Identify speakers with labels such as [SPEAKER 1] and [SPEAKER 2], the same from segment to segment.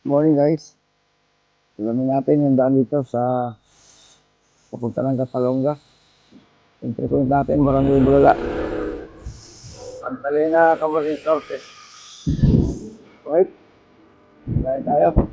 [SPEAKER 1] Morning guys. Tignan natin yung daan dito sa papunta ng Kapalonga. Siyempre kung natin Barangay Bulala. Pantalina, Camarines Norte. Right? Kaya tayo.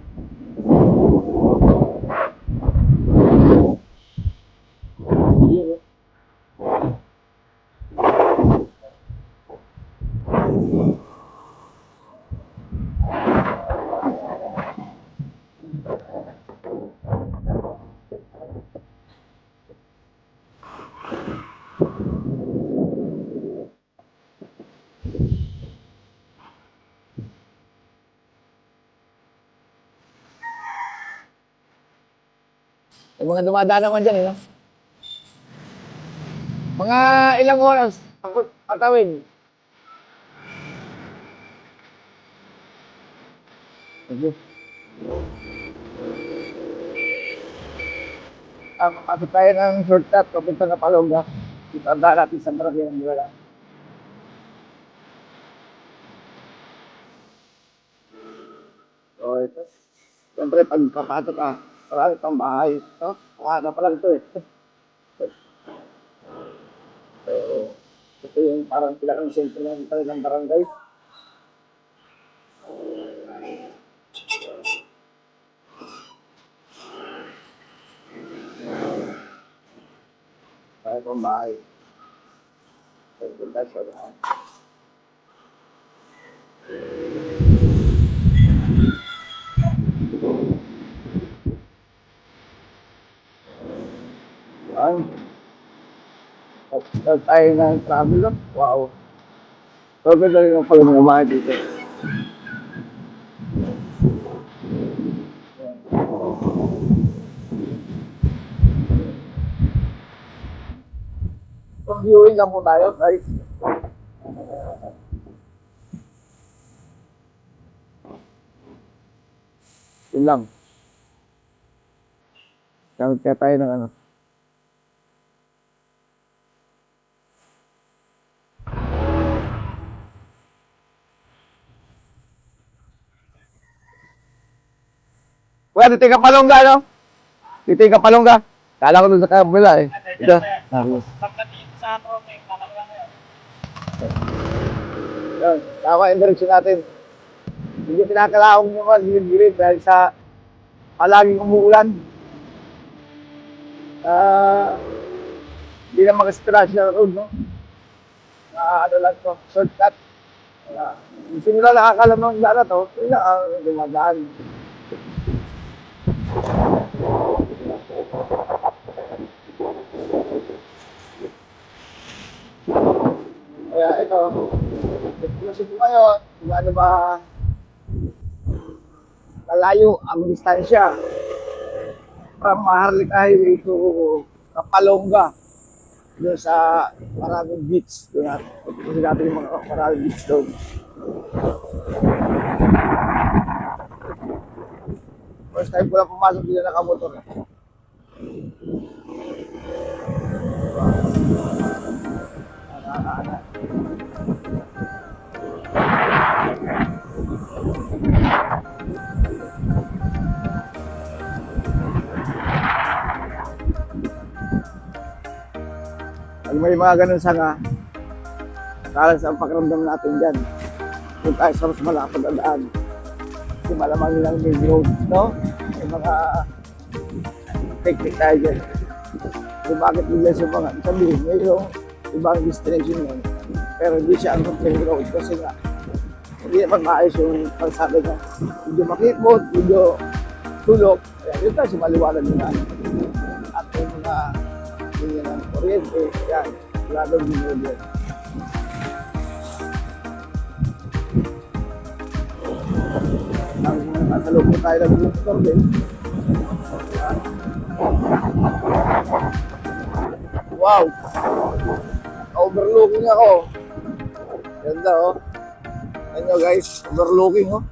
[SPEAKER 1] Yung mga dumadaan naman dyan, no? Mga ilang oras patawin. Sige. Kapit tayo ng shortcut, papunta ng Kapalonga. Itanda natin sa Barangay ng Bulala. So, ito. Siyempre, pag papasok ka, marami pang bahay. No? Pakata pa lang ito eh. So, ito yung parang pinakang sentro ng talagang barangay. Marami pang bahay. So, ito tayo sa bahay. Yan. Start tayo ng travel. No? Wow. So, ganda rin ang pala mga bahay dito. So, viewing lang po tayo, guys. Yun lang. Kaya tayo ng ano. Kuya, dito yung Kapalonga, no? Dito yung Kapalonga. Kala ko doon sa kabila eh. Ito.
[SPEAKER 2] Pagdating sa ano, may kalakyan na yun.
[SPEAKER 1] Yan. Tama yung direksyon natin. Hindi pinakalaong nyo man, gilid-gilid dahil sa palaging umuulan. Hindi na mag-stretch na road, no? Ano lang to, shortcut. Gusto nila nakakalam ng daan na to, yun lang ang dumadaan. Kaya ito, kasi po kayo, kung ano ba kalayo ang distansya from Maharlika Highway to Kapalonga doon sa maraming beach doon natin. Kasi natin yung mga maraming beach doon. First time ko lang pumasok dito nakamotor. Pag may mga ganun sanga, kalas ang pakiramdam natin dyan. Kung tayo sa mas malapad na daan. Kasi malamang lang may road, no? May mga technique tayo dyan. Kung bakit nila sa mga sabihin, mayroong ibang destination yun. Pero hindi siya ang main road kasi nga hindi naman maayos yung kalsada niya. Medyo makipot, medyo sulok. Kaya yun tayo sa maliwanag nila. At yung mga linya ng kuryente, yan, wala daw ginod yan. Ang nasa loob po tayo nag-store din. Wow! Overlooking ako. Ganda oh. Ayan nyo guys, overlooking oh.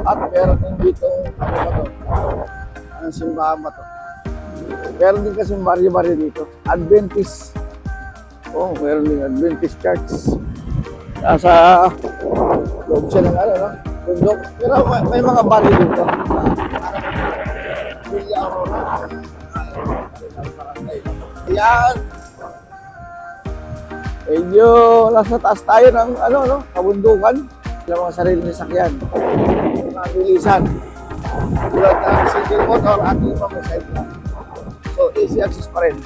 [SPEAKER 1] At meron din dito, ano ba to? Anong simbahan ba to? Meron din kasi baryo-baryo dito. Adventist Oh, meron din Adventist Church. Nasa loob siya ng ano, no? Bundok. Pero may mga bali dito. Villa Aurora. Yan. Medyo nasa taas tayo ng ano, no? Kabundukan. Yung mga sarili ni sakyan. Mga bilisan. Tulad ng single motor at iba may side lang. So, easy access pa rin.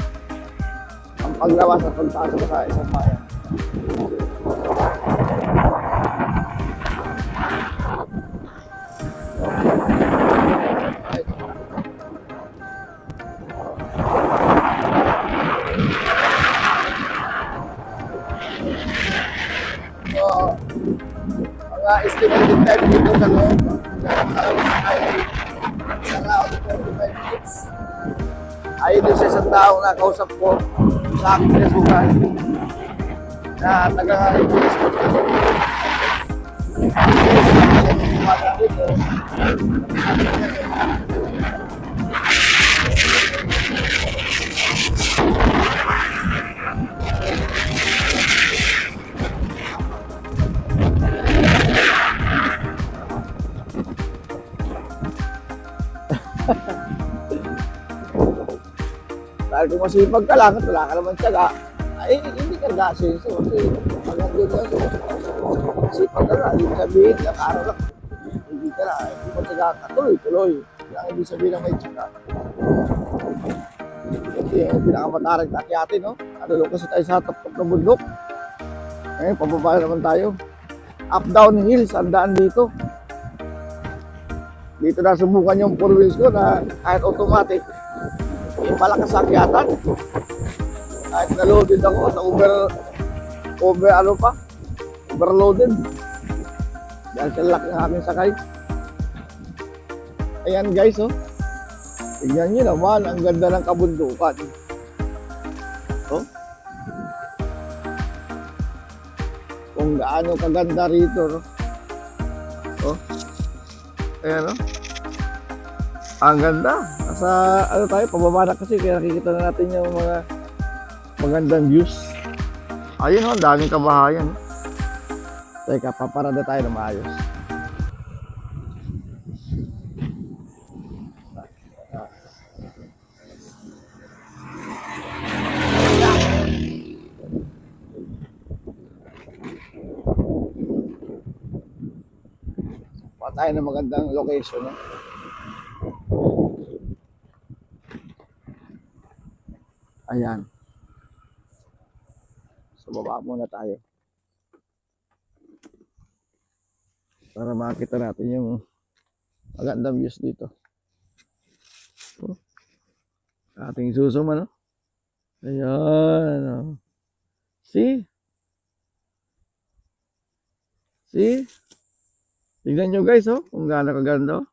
[SPEAKER 1] Ang paglawas at pagpasok sa isang bayan. So, mga estimated time dito sa loob. Sa round 45 minutes. Ayun din siya sa taong nakausap ko sa aking pinasukan na taga-release ko dito. Dahil kung masipag ka lang at wala ka naman tiyaga, ay hindi ka nag-asenso. Kasi pag nandun yan, masipag ka lang, hindi sabihin, nakaraw lang. Hindi ka na, hindi mo tiyaga ka, tuloy-tuloy. Kaya hindi sabihin na may tiyaga. Kasi yung pinakamatarang takyatin, no? Ano doon kasi tayo sa top ng bundok. Ngayon, pababa naman tayo. Up-down hills, ang daan dito. Dito na subukan yung 4 wheels ko na kahit automatic. Yung malakas akyatan. Kahit na-loaded ako sa overloaded. Dahil sa laki ng aking sakay. Ayan guys, oh. Tingnan nyo naman, ang ganda ng kabundukan. Oh. Kung gaano kaganda rito, no? Oh. Ayan, oh. Ang ganda. Nasa, ano tayo, pababa na kasi kaya nakikita na natin yung mga magandang views. Ayun, oh, ang daming kabahayan. Teka, paparada tayo na maayos. Pa tayo na magandang location, no? Ayan. So, baba muna tayo. Para makita natin yung magandang views dito. Oh. Ating susum, ano? Ayan. Oh. See? See? Tignan nyo guys, oh. Kung gaano kaganda, oh.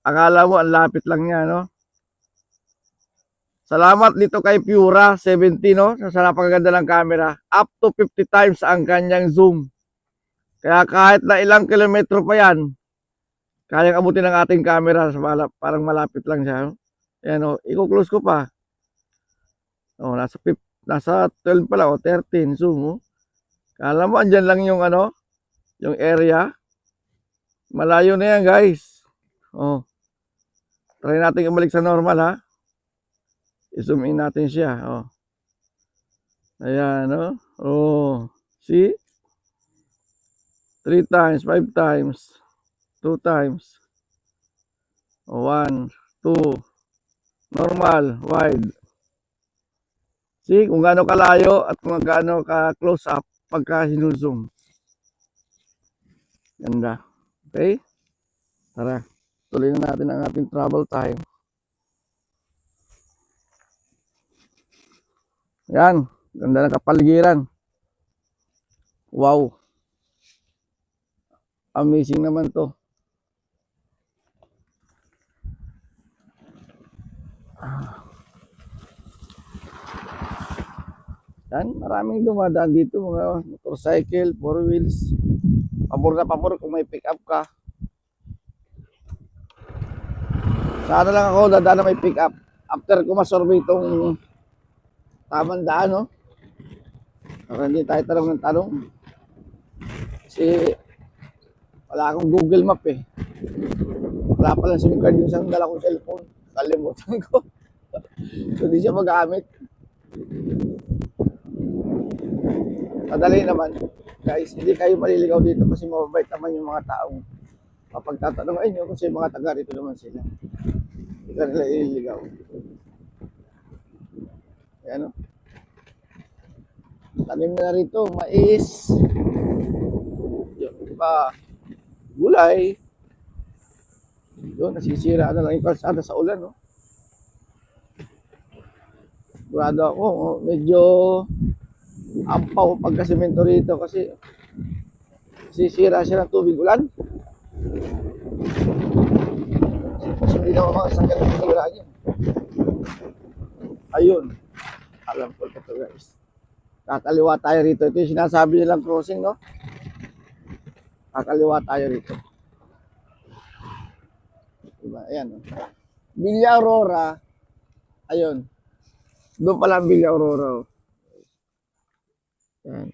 [SPEAKER 1] Akala mo, ang lapit lang niya, no? Salamat dito kay Pura 70, no? Sa napakaganda ng camera. Up to 50 times ang kanyang zoom. Kaya kahit na ilang kilometro pa yan, kayang abutin ng ating camera. Parang malapit lang siya. No? Ayan, oh. I-close ko pa. Oh, nasa 12 pala, oh, 13 zoom. Oh. Kala mo, andyan lang yung ano, yung area. Malayo na yan, guys. Oh. Try natin umalik sa normal, ha. I-zoom in natin siya. Oh. Ayan, no? Oh. See? 3 times, 5 times, 2 times. 1, 2. Normal, wide. See? Kung gaano kalayo at kung gaano ka-close up pagka sinuzum. Ganda. Okay? Tara. Tuloy na natin ang ating travel time. Yan, ganda ng kapaligiran. Wow. Amazing naman to. Yan, maraming dumadaan dito, mga motorcycle, 4 wheels. Pabor na pabor kung may pick up ka. Sana lang ako dadaan na may pick up. After ko masurvey itong tamang daan, no? Para hindi tayo tanong ng tanong. Kasi wala akong Google Map eh. Wala palang SIM card yung isang dala kong cellphone. Kalimutan ko. So, hindi siya magamit. Madali naman. Guys, hindi kayo maliligaw dito kasi mababait naman yung mga taong mapagtatanong nyo kasi mga taga rito naman sila. Hindi ka nila ililigaw. Ayan o. Tanim na rito, mais. Yun, diba? Gulay. Yun, nasisira na lang yung kalsada sa ulan, no? Sigurado ako, medyo ampaw pagkasimento rito kasi sisira siya ng tubig ulan. Kasi hindi naman mga sakyan na sisira niya. Ayun. Alam ko ito guys. Kakaliwa tayo rito. Ito yung sinasabi nilang crossing, no? Kakaliwa tayo rito. Diba? Ayan, no? Villa Aurora. Ayun. Doon pala ang Villa Aurora. Oh. Yan.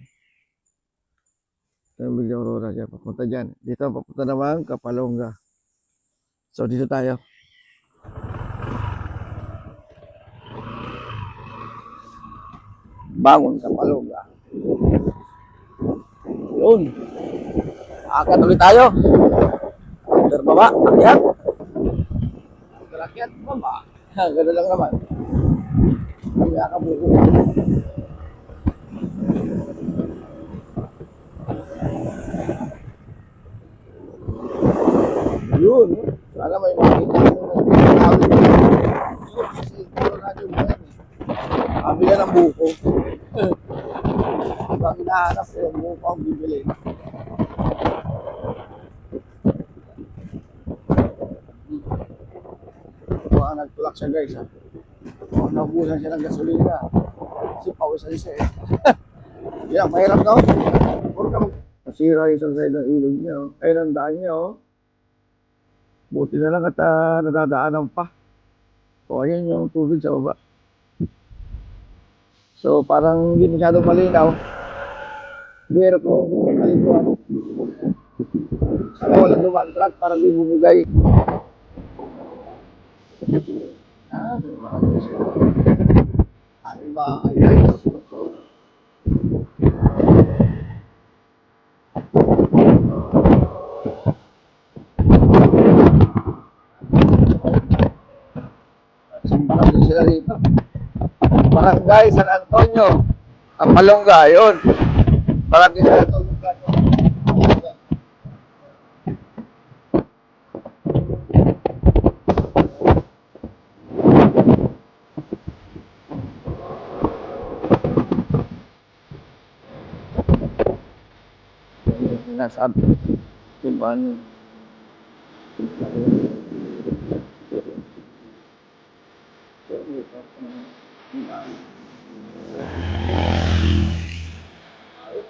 [SPEAKER 1] Ang Villa Aurora dyan. Papunta dyan. Dito papunta naman Kapalonga. So dito tayo. Bangon Kapalonga. Yun. Akat ulit tayo. After baba. Akyat. After akyat. Baba. Ganda lang naman. Kaya kabuko. Yun. Sana may makita mo kasi puro na yung buhay. Kabila ng buko. Ibang hinahanap ko yung buko ang bibili. Ang nagtulak siya guys. Nabusan siya ng gasolina. Kasi pawisan siya eh. Yan, mahirap daw. Nasira yung isang side ng ilog niya. Ay, ng daan niya oh. Buti na lang at nadadaanan pa. So, ayan yung tubig sa baba. So, parang hindi masyadong malinaw. Pero kung malinaw, sana walang dumaan truck para di bumugay. Ano ba? Guys. Sambakan din sila rito. Barangay San Antonio. Kapalonga, yun. Barangay San Antonio. Nasabi. Diba?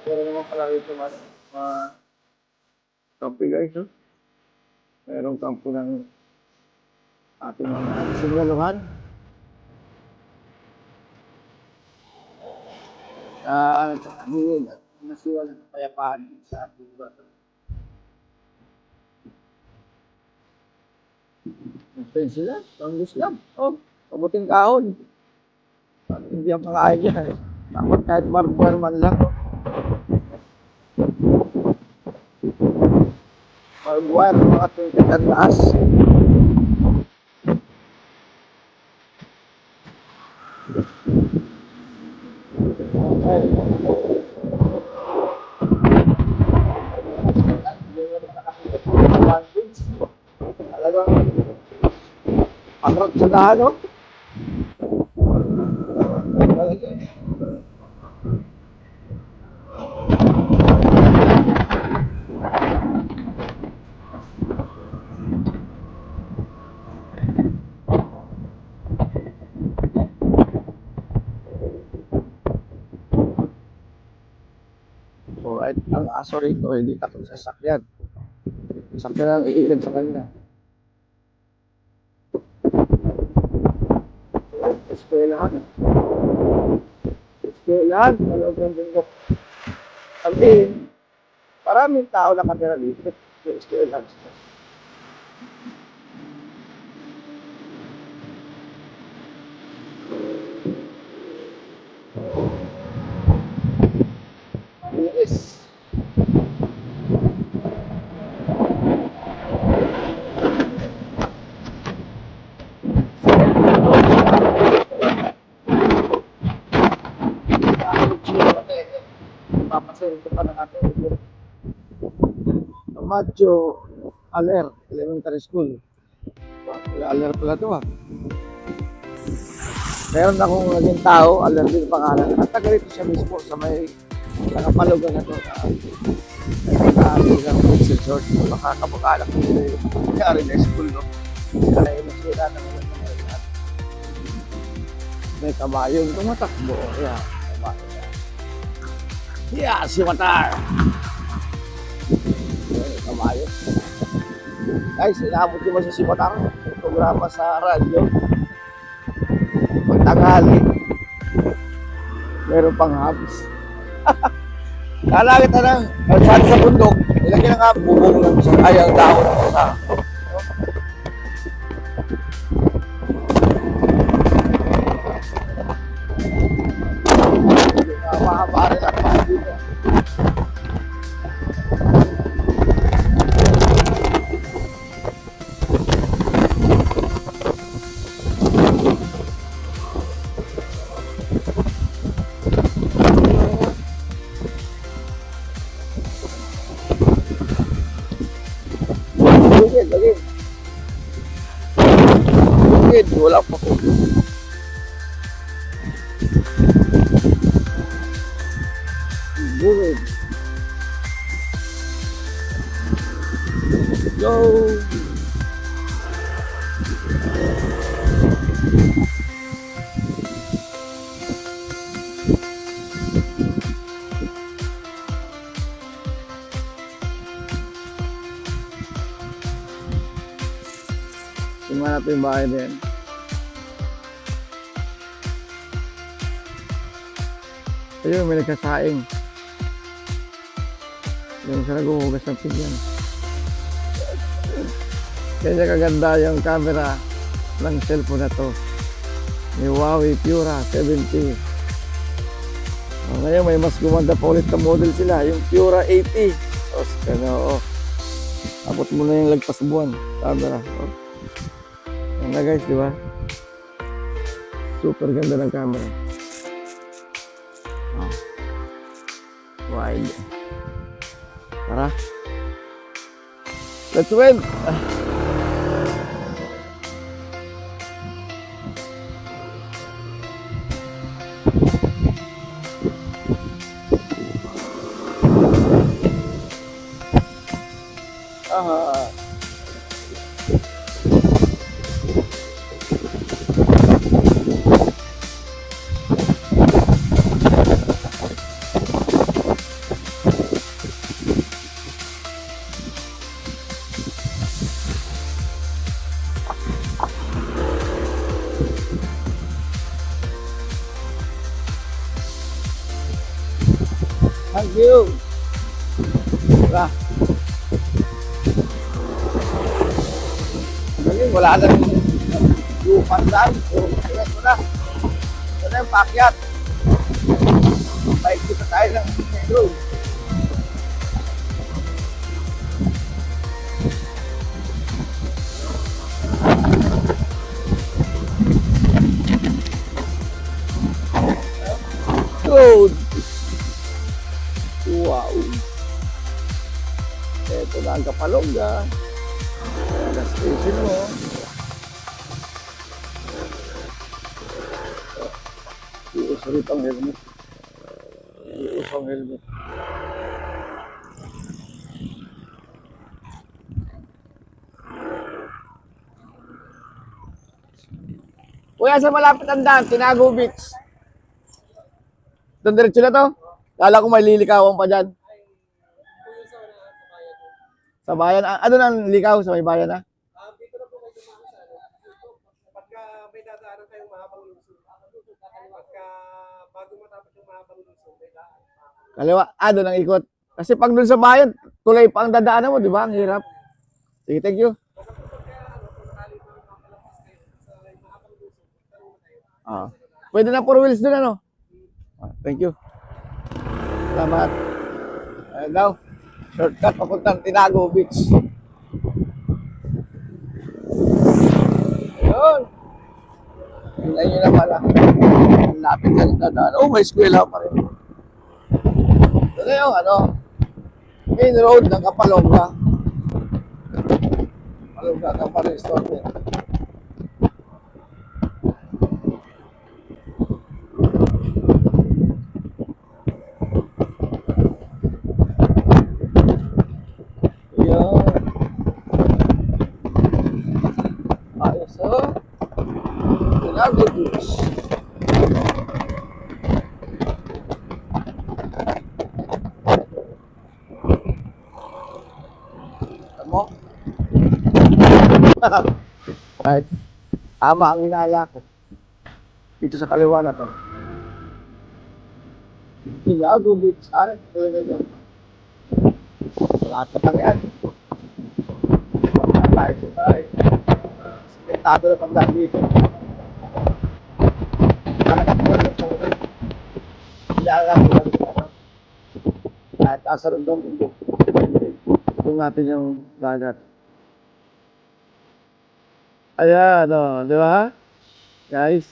[SPEAKER 1] Pero naman pala ito mas kampi guys, no? Merong kampo ng ating mga singlaluhan. Nasiwa ng kapayapaan sa ating bato. Natin sila, tanggis lang. Oh, kabuting kahon. Hindi ang makain niya. Dapat kahit marbuan man lang. Marbuan, mga ating katandaas. Talagang pangrot sa dahan, no? Alright, ang aso rito, hindi takot sa sakyan. Sakyan ang iilid sa kanya. Eskwelahan. eskwelahan, sa loob ng bundok. Sabihin, maraming tao nakatira dito sa eskwelahan. Yes. Papasayin ko pa ng ating video. Macho Aler Elementary School. Aler pala ito ah. Meron akong naging tao, Aler din pangalan. At taga rito siya mismo sa may nakapalugan na ito. Nag-aaral ng Vincent George. Makakapag-alak ko yung nangyari na school. No? Kaya yung nasira ng mga nangyari. May kabayong tumatakbo. Yeah, kabayo na. Yeah, si Matar! May kabayo. Guys, inaabot ko ba si Matar? Programa sa radyo. Pagtanghali. Meron pang hubs. Kala kita ng saan sa bundok, ilagyan ng bubong ng ayang dahon sa mahaba rin ang pahay dito. Lagi. Wala pa ko. Bukid. Go! Tingnan natin yung bahay din. Ayun, may nagkasaing. Yung siya naghuhugas ng pinggan. Kaya kaganda yung camera ng cellphone na to. May Huawei Pura 70. Ngayon may mas gumanda pa ulit na model sila. Yung Pura 80. O, abot mo na yung lagpas buwan. Camera. Yan na guys, di ba? Super ganda ng camera. Wide. Tara. Let's win! Thank you. Wala. Ngayon, wala na rin yung pandan. Ito na. Ito na yung pakyat. Baik kita tayo ng medyo. Good. Wow. Ito na ang Kapalonga. Ayan ang station mo. Iuso rito ang helmet. Iuso ang helmet. Kuya, sa malapit ang daan, Tinago Beach. Doon diretso na to? Kala ko may lilikawan pa dyan. Sa bayan? Ano nang likaw sa may bayan na?
[SPEAKER 2] Dito na po kayo dumaan pagka may dadaanan tayong mahabang lungsod. Pagka bago matapos yung mahabang luso, may daan.
[SPEAKER 1] Kaliwa. Doon ang ikot. Kasi pag doon sa bayan, tulay pa ang dadaanan mo, di ba? Ang hirap. Sige, thank you. Pwede na 4 wheels doon, ano? Thank you. Salamat. Ayun daw. Shortcut papuntang Tinago Beach. Ayun. Tingnan nyo na pala. Ang lapit na dadaan. Oh, may eskwela pa rin. Ito na yung main road ng Kapalonga. Kapalonga, Kapalonga. Yan. Ayos, oh. Tinago Beach. Mo? Right. Tama ang inala ko. Dito sa kaliwa na to. Tinago Beach. Ay, lahat na lang yan. Ay. Simentado na pagdaan dito. Inala ko lang ito. At asarong doon. Ito natin yung dagat. Ayan, di ba? Guys,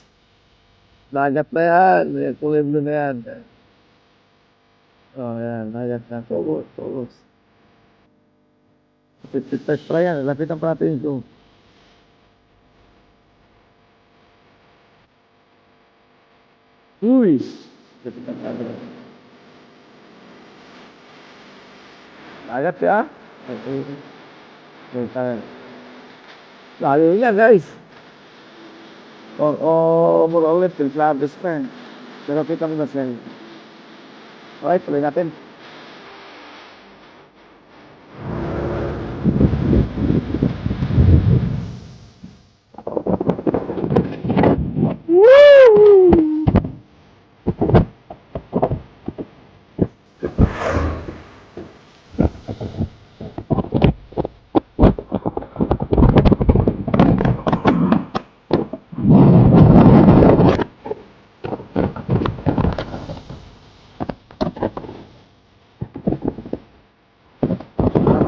[SPEAKER 1] dagat na yan. May kulay blue na yan. Ayan, dagat na. Tugos. Lapit pa yan. Lapitan pa natin ito. Uy! Lapitan pa natin. Dagat ya? Layo yan, guys. Mura ulit, Tilclaves pa. Pero kita mo na siya. Okay, tuloy natin.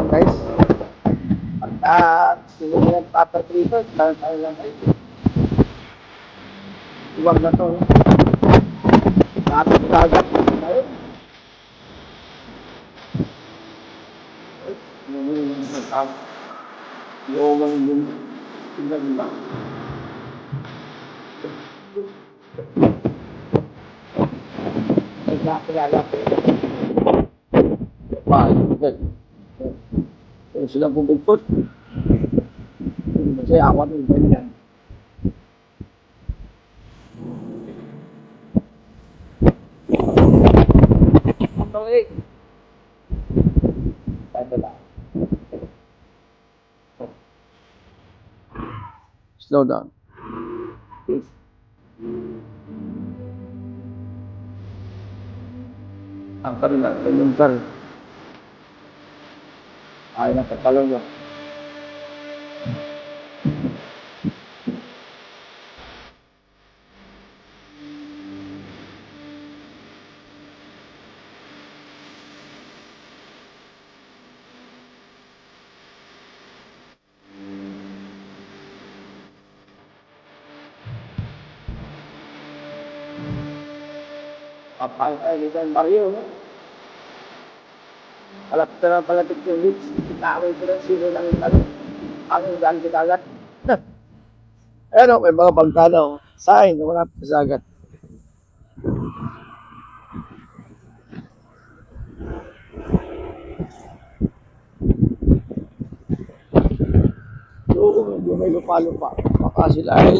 [SPEAKER 1] Guys, sino yung papatrito, tayo lang ito. Iwag na to. Dapat dagat tayo. Iuwang yung tingnan nila. Ay, nakakilala. Silang bubugpot. Kasi awan yung ganyan. Tuloy. Ito lang. Slow down. Ang karina, yung kar. Ay, nakatalong yun. Ay, dito ang baryo, no? Palapit na palapit yung beach. Nakawin ko lang sino lang yung tanong. Ang daan kita agad. Ayan o, may mga bangkada o. Sign, wala pa sa agad. Oo, medyo may lupa-lupa. Baka sila ay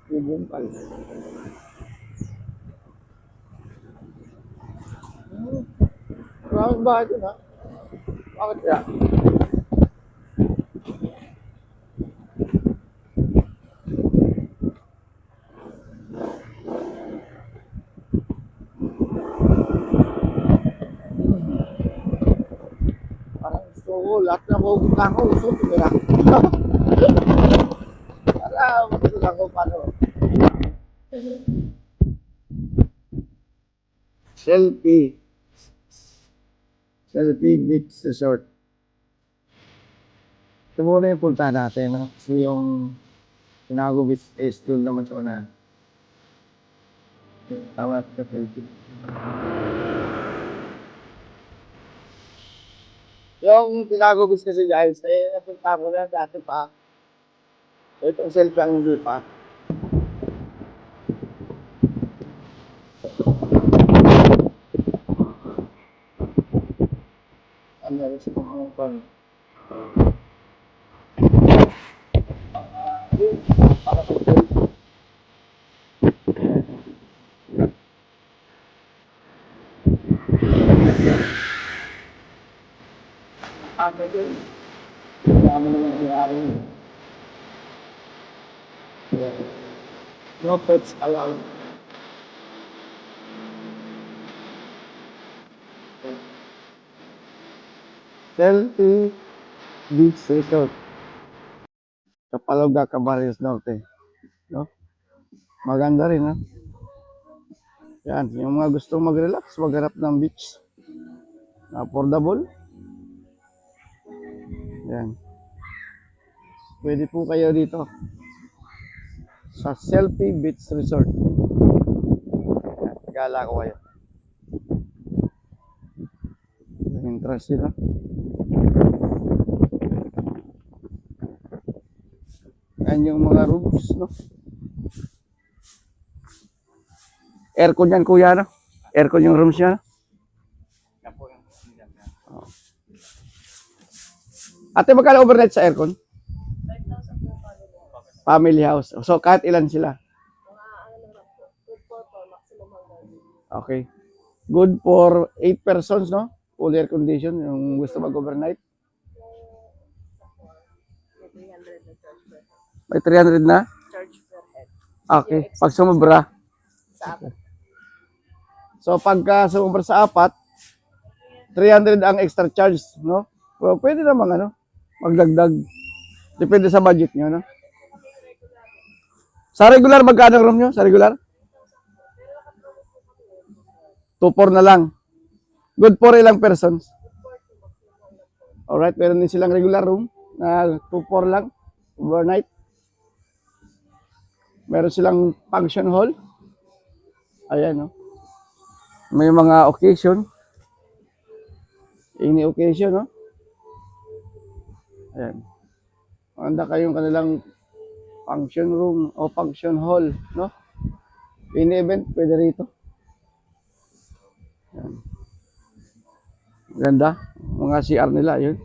[SPEAKER 1] bubungkal. Maraming bahay dun, ha? Bakit kaya? Oo, lahat na ko na ako. Usot nila. Alam, matutunan ko paano. Selfie. Selfie Beach Resort. Ito muna yung punta natin. No? Kasi yung Tinago Beach is doon naman sa una. Tama ka, selfie. Yung Tinago Beach kasi guys, napunta ko na dati pa. So, itong selfie ang hindi pa. Ano rin sa mga pang... Ano yun? Dami naman ang araw. No pets allowed. Selfie Beach Resort. Kapalog Cabarrios Norte. No? Maganda rin, no? Yan, yung mga gustong mag-relax, magharap ng beach. Affordable. Yan. Pwede po kayo dito sa Selfie Beach Resort. Yan, gala ko kayo. Entrance sila. Yan yung mga rooms, no? Aircon yan, kuya, no? Aircon yung rooms niya. Oh. Ate, magkano overnight sa aircon?
[SPEAKER 2] 5,000 po follow.
[SPEAKER 1] Family house. So, kahit ilan sila?
[SPEAKER 2] Mga ano na po, good po, maximum hanggang.
[SPEAKER 1] Okay. Good for 8 persons, no? Full air condition, yung gusto mag-overnight.
[SPEAKER 2] May 300 na charge per head.
[SPEAKER 1] May 300 na?
[SPEAKER 2] Charge per head.
[SPEAKER 1] Okay. Pag sumubra.
[SPEAKER 2] Sa akin.
[SPEAKER 1] So, pagka sumubra sa 4, 300 ang extra charge, no? Well, pwede naman, ano, magdagdag. Depende sa budget nyo, no? Sa regular, magkano ang room nyo? Sa regular? 2-4 na lang. Good for ilang persons? Alright, meron din silang regular room na 2-4 lang, overnight. Meron silang function hall. Ayan, no? May mga occasion. Any occasion, no? Ayan. Handa kayong kanilang function room o function hall, no? Any event, pwede rito. Ayan. Ganda. Mga CR nila, yun.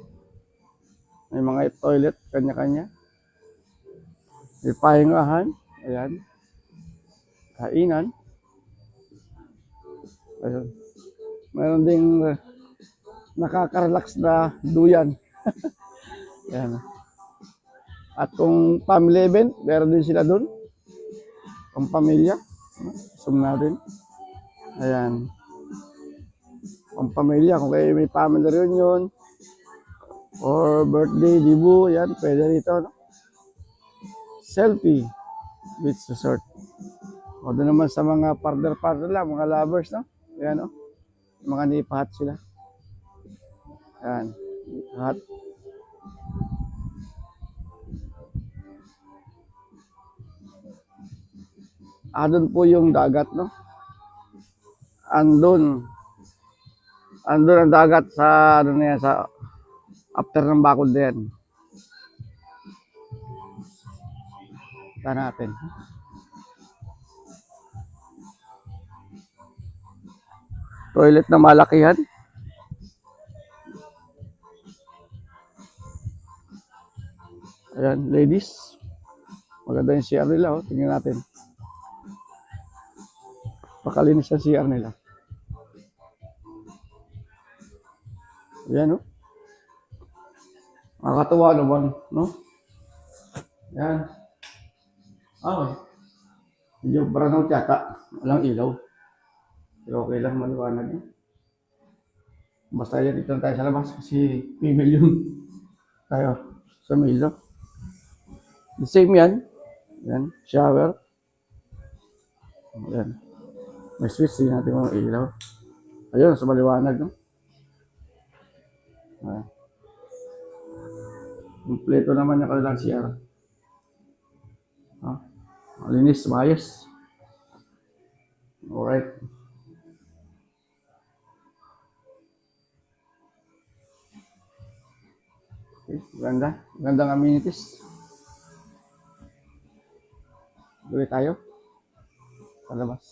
[SPEAKER 1] May mga toilet, kanya-kanya. May pahingahan. Ayan. Kainan. Ayun. Meron ding nakaka-relax na duyan. Ayan. At kung family event, meron din sila doon. Kung pamilya, zoom natin. Ayan. Kung pamilya, kung kayo may family reunion, or birthday, dibu, yan, pwede rito, no? Selfie Beach Resort. O doon naman sa mga partner lang, mga lovers, no? Ayan, no? Mga nipahat sila. Ayan, nipahat. Doon po yung dagat, no? Andun ang dagat sa, ano na yan, sa after ng bakod na yan. Ito natin. Toilet na malakihan. Ayan, ladies. Maganda yung CR nila, oh. Tingnan natin. Pakalinis ang CR nila. Ayan, oh. Nakakatuwa naman, no? Ayan. Okay. Medyo brownout yata. Walang ilaw. Pero okay lang, maliwanag. Basta yan, dito lang tayo sa labas kasi female yun. Tayo sa male, no? The same yan. Yan, shower. Yan. May switch din natin mga ilaw. Ayun, sa maliwanag, no? Ayan. Kompleto naman yung kanilang CR. Ah, malinis, maayos. Alright. Okay, ganda. Gandang amenities. Tuloy tayo. Sa labas.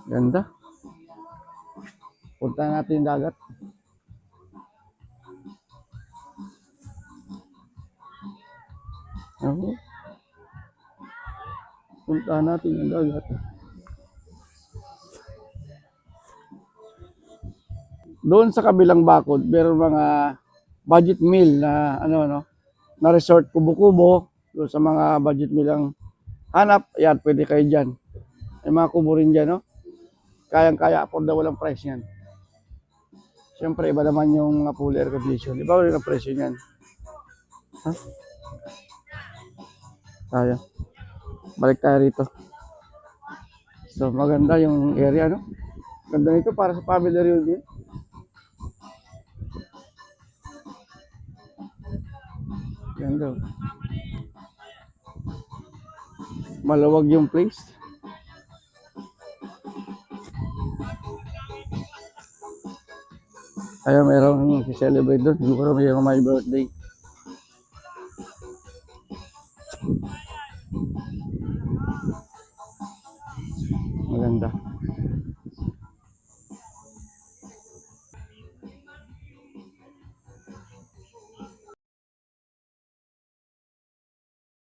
[SPEAKER 1] Ganda. Punta natin yung dagat. Okay. Punta natin yung dagat. Doon sa kabilang bakod, meron mga budget meal na na resort kubo-kubo. Doon sa mga budget meal ang hanap, yan, pwede kayo dyan. May mga kubo rin dyan, no? Kayang-kaya, affordable ang price yan. Siyempre, iba naman yung mga pool air condition. Iba rin ang presyo niyan. Ha? Tayo. Balik tayo rito. So, maganda yung area, no? Ganda nito para sa family reunion. Ganda. Malawag yung place. Kaya mayroong si-celebrate doon. Siguro mayroong my birthday. Maganda.